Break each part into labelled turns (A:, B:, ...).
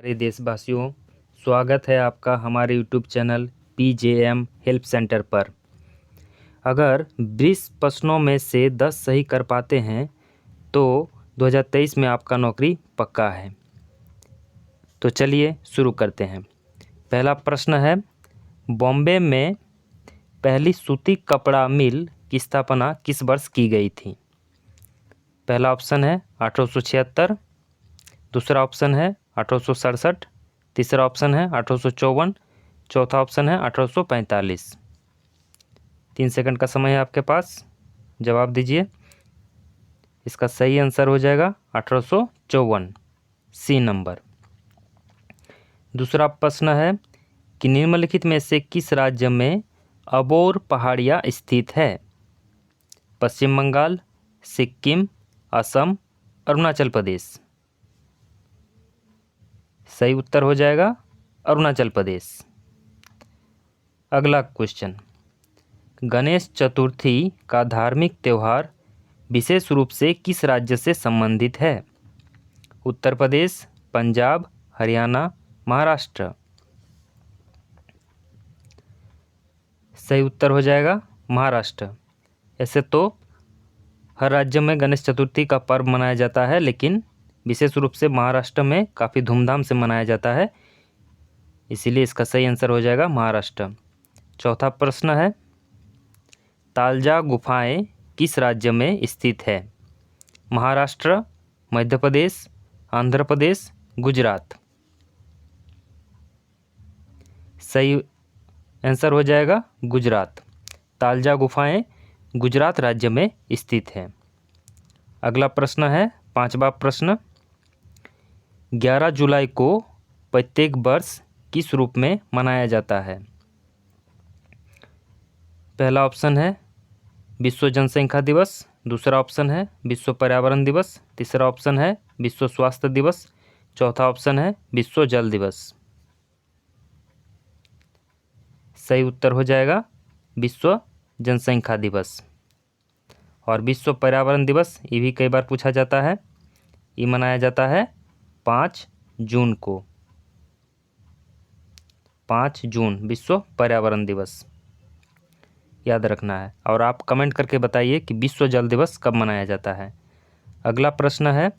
A: प्यारे देशवासियों, स्वागत है आपका हमारे YouTube channel PJM help centre पर। अगर 20 प्रश्नों में से 10 सही कर पाते हैं तो 2023 में आपका नौकरी पक्का है। तो चलिए शुरू करते हैं। पहला प्रश्न है, बॉम्बे में पहली सूती कपड़ा मिल की स्थापना किस वर्ष की गई थी? पहला ऑप्शन है 1876, दूसरा ऑप्शन है 1867, तीसरा ऑप्शन है 1854, चौथा ऑप्शन है 1845। 3 सेकंड का समय है आपके पास, जवाब दीजिए। इसका सही आंसर हो जाएगा 1854, सी नंबर। दूसरा प्रश्न है कि निम्नलिखित में से किस राज्य में अबोर पहाड़ियाँ स्थित है? पश्चिम बंगाल, सिक्किम, असम, अरुणाचल प्रदेश। सही उत्तर हो जाएगा अरुणाचल प्रदेश। अगला क्वेश्चन, गणेश चतुर्थी का धार्मिक त्यौहार विशेष रूप से किस राज्य से संबंधित है? उत्तर प्रदेश, पंजाब, हरियाणा, महाराष्ट्र। सही उत्तर हो जाएगा महाराष्ट्र। ऐसे तो हर राज्य में गणेश चतुर्थी का पर्व मनाया जाता है, लेकिन विशेष रूप से महाराष्ट्र में काफ़ी धूमधाम से मनाया जाता है, इसीलिए इसका सही आंसर हो जाएगा महाराष्ट्र। चौथा प्रश्न है, तालजा गुफाएं किस राज्य में स्थित है? महाराष्ट्र, मध्य प्रदेश, आंध्र प्रदेश, गुजरात। सही आंसर हो जाएगा गुजरात। तालजा गुफाएं गुजरात राज्य में स्थित है। अगला प्रश्न है, पांचवा प्रश्न, 11 जुलाई को प्रत्येक वर्ष किस रूप में मनाया जाता है? पहला ऑप्शन है विश्व जनसंख्या दिवस, दूसरा ऑप्शन है विश्व पर्यावरण दिवस, तीसरा ऑप्शन है विश्व स्वास्थ्य दिवस, चौथा ऑप्शन है विश्व जल दिवस। सही उत्तर हो जाएगा विश्व जनसंख्या दिवस। और विश्व पर्यावरण दिवस ये भी कई बार पूछा जाता है, ये मनाया जाता है 5 जून को। 5 जून विश्व पर्यावरण दिवस याद रखना है। और आप कमेंट करके बताइए कि विश्व जल दिवस कब मनाया जाता है। अगला प्रश्न है,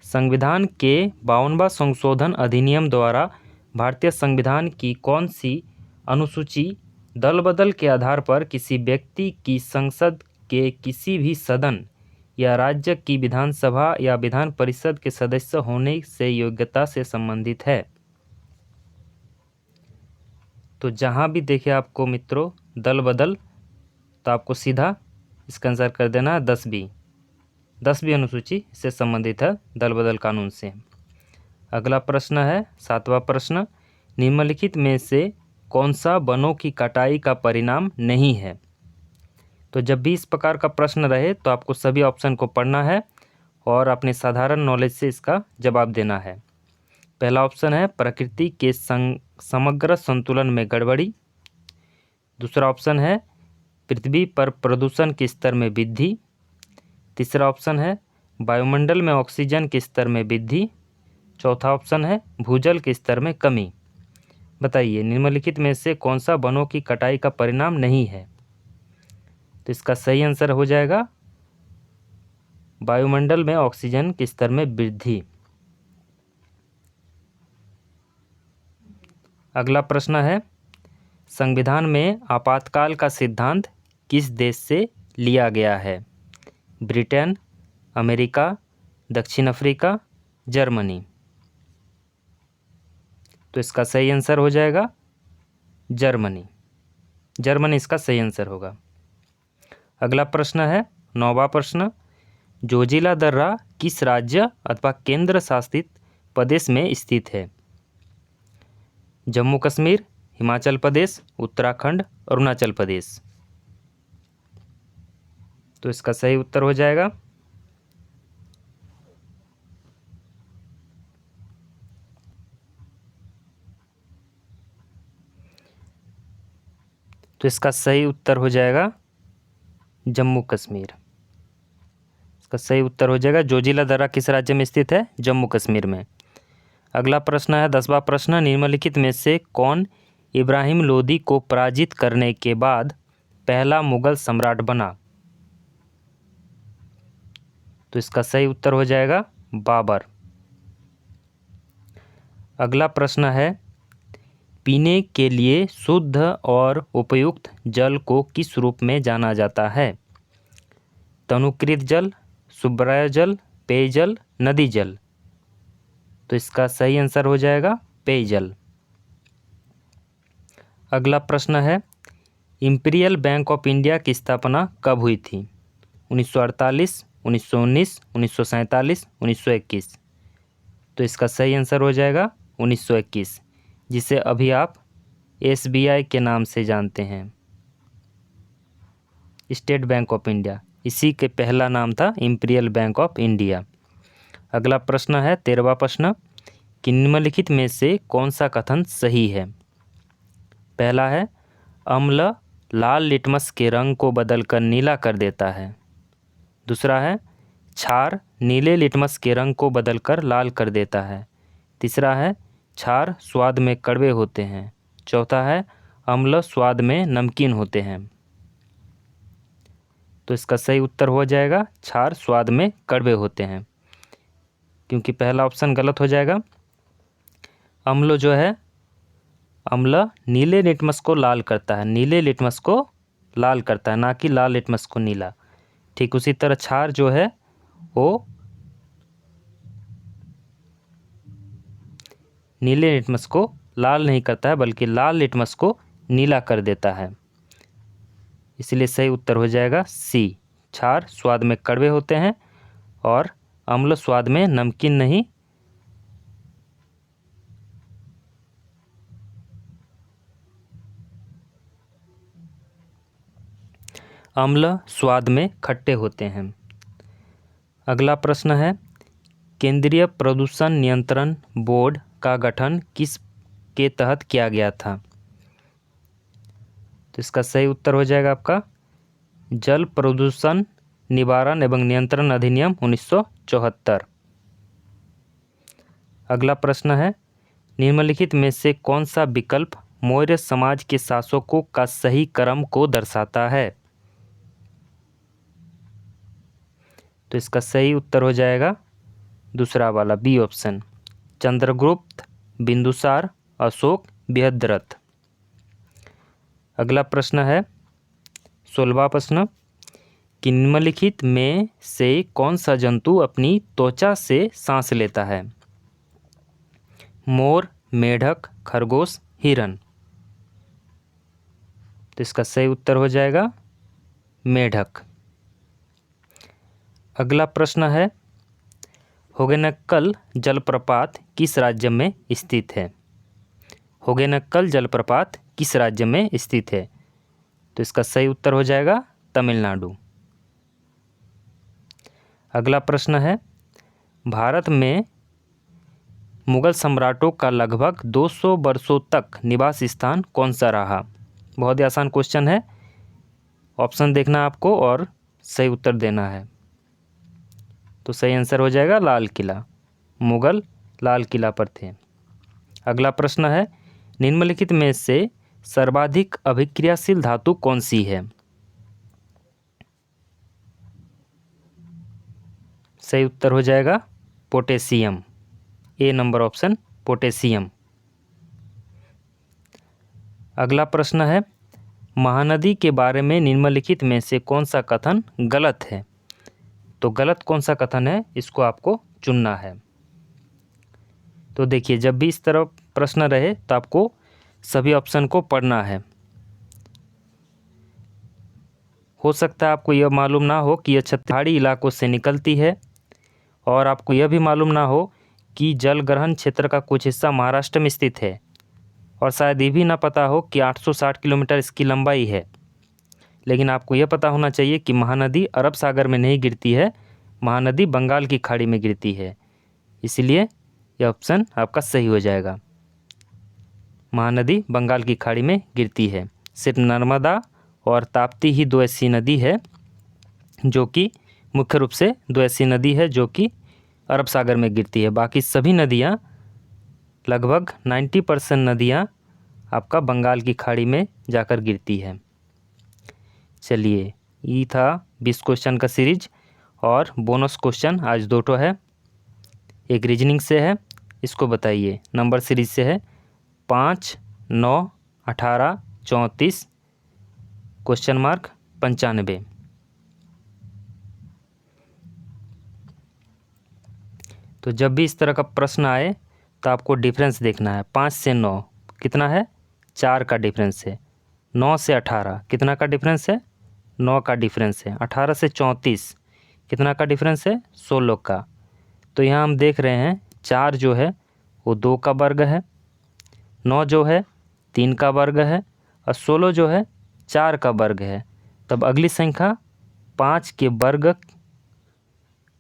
A: संविधान के 52वां संशोधन अधिनियम द्वारा भारतीय संविधान की कौन सी अनुसूची दल बदल के आधार पर किसी व्यक्ति की संसद के किसी भी सदन या राज्य की विधानसभा या विधान परिषद के सदस्य होने से योग्यता से संबंधित है? तो जहाँ भी देखे आपको मित्रों दल बदल, तो आपको सीधा इसका आंसर कर देना 10वीं अनुसूची से संबंधित है दल बदल कानून से। अगला प्रश्न है, 7वां प्रश्न, निम्नलिखित में से कौन सा वनों की कटाई का परिणाम नहीं है? तो जब भी इस प्रकार का प्रश्न रहे तो आपको सभी ऑप्शन को पढ़ना है और अपने साधारण नॉलेज से इसका जवाब देना है। पहला ऑप्शन है प्रकृति के समग्र संतुलन में गड़बड़ी, दूसरा ऑप्शन है पृथ्वी पर प्रदूषण के स्तर में वृद्धि, तीसरा ऑप्शन है वायुमंडल में ऑक्सीजन के स्तर में वृद्धि, चौथा ऑप्शन है भूजल के स्तर में कमी। बताइए निम्नलिखित में से कौन सा वनों की कटाई का परिणाम नहीं है? तो इसका सही आंसर हो जाएगा वायुमंडल में ऑक्सीजन के स्तर में वृद्धि। अगला प्रश्न है, संविधान में आपातकाल का सिद्धांत किस देश से लिया गया है? ब्रिटेन, अमेरिका, दक्षिण अफ्रीका, जर्मनी। तो इसका सही आंसर हो जाएगा जर्मनी। जर्मनी इसका सही आंसर होगा। अगला प्रश्न है, 9वां प्रश्न, जोजिला दर्रा किस राज्य अथवा केंद्र शासित प्रदेश में स्थित है? जम्मू कश्मीर, हिमाचल प्रदेश, उत्तराखंड, अरुणाचल प्रदेश। तो इसका सही उत्तर हो जाएगा जम्मू कश्मीर। इसका सही उत्तर हो जाएगा जोजिला दर्रा किस राज्य में स्थित है? जम्मू कश्मीर में। अगला प्रश्न है 10वां प्रश्न, निम्नलिखित में से कौन इब्राहिम लोदी को पराजित करने के बाद पहला मुगल सम्राट बना? तो इसका सही उत्तर हो जाएगा बाबर। अगला प्रश्न है, पीने के लिए शुद्ध और उपयुक्त जल को किस रूप में जाना जाता है? तनुकृत जल, शुभ्र जल, पेयजल, नदी जल। तो इसका सही आंसर हो जाएगा पेयजल। अगला प्रश्न है, इंपीरियल बैंक ऑफ इंडिया की स्थापना कब हुई थी? 1948, 1919, 1947, 1921। तो इसका सही आंसर हो जाएगा 1921, जिसे अभी आप SBI के नाम से जानते हैं, स्टेट बैंक ऑफ इंडिया। इसी के पहला नाम था इंपीरियल बैंक ऑफ इंडिया। अगला प्रश्न है 13वां प्रश्न, कि निम्नलिखित में से कौन सा कथन सही है? पहला है, अम्ल लाल लिटमस के रंग को बदलकर नीला कर देता है। दूसरा है, क्षार नीले लिटमस के रंग को बदलकर लाल कर देता है। तीसरा है, क्षार स्वाद में कड़वे होते हैं। चौथा है, अम्ल स्वाद में नमकीन होते हैं। तो इसका सही उत्तर हो जाएगा क्षार स्वाद में कड़वे होते हैं, क्योंकि पहला ऑप्शन गलत हो जाएगा। अम्ल जो है, अम्ल नीले लिटमस को लाल करता है, नीले लिटमस को लाल करता है, ना कि लाल लिटमस को नीला। ठीक उसी तरह क्षार जो है वो नीले लिटमस को लाल नहीं करता है, बल्कि लाल लिटमस को नीला कर देता है। इसलिए सही उत्तर हो जाएगा सी, क्षार स्वाद में कड़वे होते हैं और अम्ल स्वाद में नमकीन नहीं। अम्ल स्वाद में खट्टे होते हैं। अगला प्रश्न है, केंद्रीय प्रदूषण नियंत्रण बोर्ड का गठन किस के तहत किया गया था? तो इसका सही उत्तर हो जाएगा आपका जल प्रदूषण निवारण एवं नियंत्रण अधिनियम 1974। अगला प्रश्न है, निम्नलिखित में से कौन सा विकल्प मौर्य समाज के शासकों का सही क्रम को दर्शाता है? तो इसका सही उत्तर हो जाएगा दूसरा वाला बी ऑप्शन, चंद्रगुप्त, बिंदुसार, अशोक, बृहद्रथ। अगला प्रश्न है 16वां प्रश्न, कि निम्नलिखित में से कौन सा जंतु अपनी त्वचा से सांस लेता है? मोर, मेढक, खरगोश, हिरन। तो इसका सही उत्तर हो जाएगा मेढक। अगला प्रश्न है, होगेनक्कल जलप्रपात किस राज्य में स्थित है? होगेनक्कल जलप्रपात किस राज्य में स्थित है? तो इसका सही उत्तर हो जाएगा तमिलनाडु। अगला प्रश्न है, भारत में मुगल सम्राटों का लगभग 200 वर्षों तक निवास स्थान कौन सा रहा? बहुत ही आसान क्वेश्चन है, ऑप्शन देखना आपको और सही उत्तर देना है। तो सही आंसर हो जाएगा लाल किला, मुगल लाल किला पर थे। अगला प्रश्न है, निम्नलिखित में से सर्वाधिक अभिक्रियाशील धातु कौन सी है? सही उत्तर हो जाएगा पोटेशियम, ए नंबर ऑप्शन पोटेशियम। अगला प्रश्न है, महानदी के बारे में निम्नलिखित में से कौन सा कथन गलत है? तो गलत कौन सा कथन है, इसको आपको चुनना है। तो देखिए, जब भी इस तरह प्रश्न रहे तो आपको सभी ऑप्शन को पढ़ना है। हो सकता है आपको यह मालूम ना हो कि यह पहाड़ी इलाकों से निकलती है, और आपको यह भी मालूम ना हो कि जल ग्रहण क्षेत्र का कुछ हिस्सा महाराष्ट्र में स्थित है, और शायद ये भी ना पता हो कि 860 किलोमीटर इसकी लंबाई है। लेकिन आपको यह पता होना चाहिए कि महानदी अरब सागर में नहीं गिरती है, महानदी बंगाल की खाड़ी में गिरती है। इसलिए यह ऑप्शन आपका सही हो जाएगा, महानदी बंगाल की खाड़ी में गिरती है। सिर्फ नर्मदा और ताप्ती ही दो ऐसी नदी है जो कि मुख्य रूप से दो ऐसी नदी है जो कि अरब सागर में गिरती है। बाकी सभी नदियाँ लगभग 90% नदियाँ आपका बंगाल की खाड़ी में जाकर गिरती है। चलिए, ये था 20 क्वेश्चन का सीरीज और बोनस क्वेश्चन आज 2 है। एक रीजनिंग से है, इसको बताइए। नंबर सीरीज से है 5, 9, 18, 34 क्वेश्चन मार्क 95। तो जब भी इस तरह का प्रश्न आए तो आपको डिफरेंस देखना है। 5 से 9 कितना है, 4 का डिफरेंस है। 9 से 18 कितना का डिफरेंस है, 9 का डिफरेंस है। 18 से 34 कितना का डिफरेंस है, 16 का। तो यहाँ हम देख रहे हैं 4 जो है वो 2 का वर्ग है, 9 जो है 3 का वर्ग है और 16 जो है 4 का वर्ग है। तब अगली संख्या 5 के वर्ग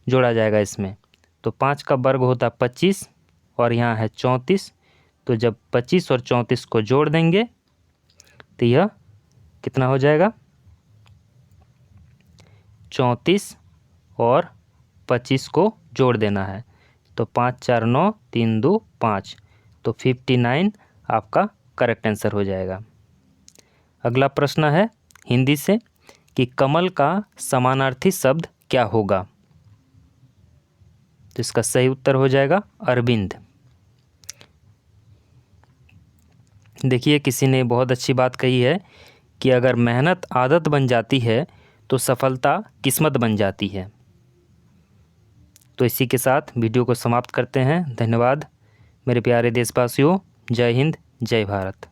A: जोड़ा जाएगा इसमें। तो 5 का वर्ग होता है 25 और यहाँ है 34। तो जब 25 और 34 को जोड़ देंगे तो यह कितना हो जाएगा, 34 और 25 को जोड़ देना है। तो 5 4 9 3 2 5, तो 59 आपका करेक्ट आंसर हो जाएगा। अगला प्रश्न है हिंदी से कि कमल का समानार्थी शब्द क्या होगा। तो इसका सही उत्तर हो जाएगा अरविंद। देखिए, किसी ने बहुत अच्छी बात कही है कि अगर मेहनत आदत बन जाती है तो सफलता किस्मत बन जाती है। तो इसी के साथ वीडियो को समाप्त करते हैं। धन्यवाद मेरे प्यारे देशवासियों। जय हिंद, जय भारत।